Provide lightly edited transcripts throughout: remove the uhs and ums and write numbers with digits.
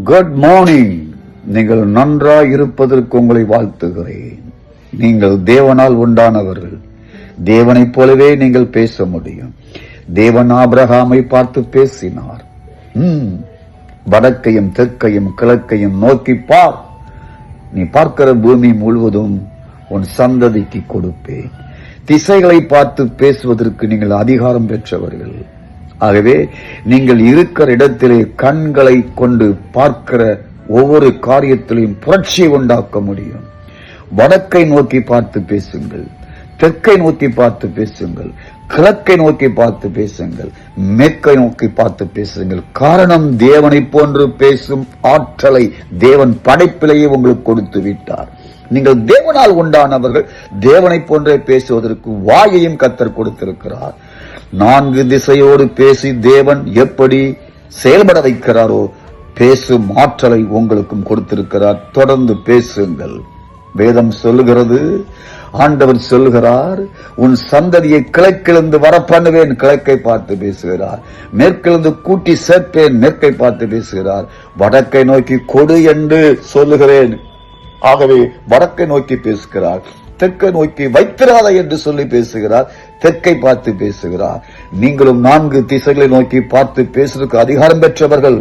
Good morning. நீங்கள் நன்றாய் இருப்பதற்கு உங்களை வாழ்த்துகிறேன். நீங்கள் தேவனால் உண்டானவர்கள். தேவனைப் போலவே நீங்கள் பேச முடியும். தேவன் ஆபிரகாமை பார்த்து பேசினார். வடக்கையும் தெற்கையும் கிழக்கையும் நோக்கி பார். நீ பார்க்கிற பூமி முழுவதும் உன் சந்ததிக்கு கொடுப்பேன். திசைகளை பார்த்து பேசுவதற்கு நீங்கள் அதிகாரம் பெற்றவர்கள். ஆகவே நீங்கள் இருக்கிற இடத்திலே கண்களை கொண்டு பார்க்கிற ஒவ்வொரு காரியத்திலையும் புரட்சியை உண்டாக்க முடியும். வடக்கை நோக்கி பார்த்து பேசுங்கள், தெற்கை நோக்கி பார்த்து பேசுங்கள், கிழக்கை நோக்கி பார்த்து பேசுங்கள், மேற்கை நோக்கி பார்த்து பேசுங்கள். காரணம், தேவனை போன்று பேசும் ஆற்றலை தேவன் படைப்பிலேயே உங்களுக்கு கொடுத்து விட்டார். நீங்கள் தேவனால் உண்டானவர்கள். தேவனை போன்றே பேசுவதற்கு வாயையும் கர்த்தர் கொடுத்திருக்கிறார். 4 திசையோடு பேசி தேவன் எப்படி செயல்பட வைக்கிறாரோ பேசும் ஆற்றலை உங்களுக்கும் கொடுத்திருக்கிறார். தொடர்ந்து பேசுங்கள். வேதம் சொல்லுகிறது, ஆண்டவர் சொல்லுகிறார், உன் சந்ததியை கிழக்கிலிருந்து வர பண்ணுவேன், கிழக்கை பார்த்து பேசுகிறார். மேற்கிலிருந்து கூட்டி சேர்ப்பேன், மேற்கை பார்த்து பேசுகிறார். வடக்கை நோக்கி கொடு என்று சொல்லுகிறேன். ஆகவே வடக்கை நோக்கி பேசுகிறார். தெற்கை நோக்கி வைத்திராத என்று சொல்லி பேசுகிறார். தெற்கை பார்த்து பேசுகிறார். நீங்களும் 4 திசைகளை நோக்கி பார்த்து பேசுவதற்கு அதிகாரம் பெற்றவர்கள்.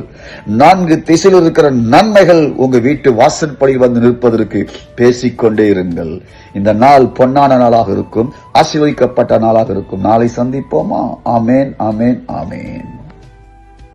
4 திசையில் இருக்கிற நன்மைகள் உங்க வீட்டு வாசற்படி வந்து நிற்பதற்கு பேசிக்கொண்டே இருங்கள். இந்த நாள் பொன்னான நாளாக இருக்கும், ஆசீர்வதிக்கப்பட்ட நாளாக இருக்கும். நாளை சந்திப்போமா? ஆமேன், ஆமேன், ஆமேன்.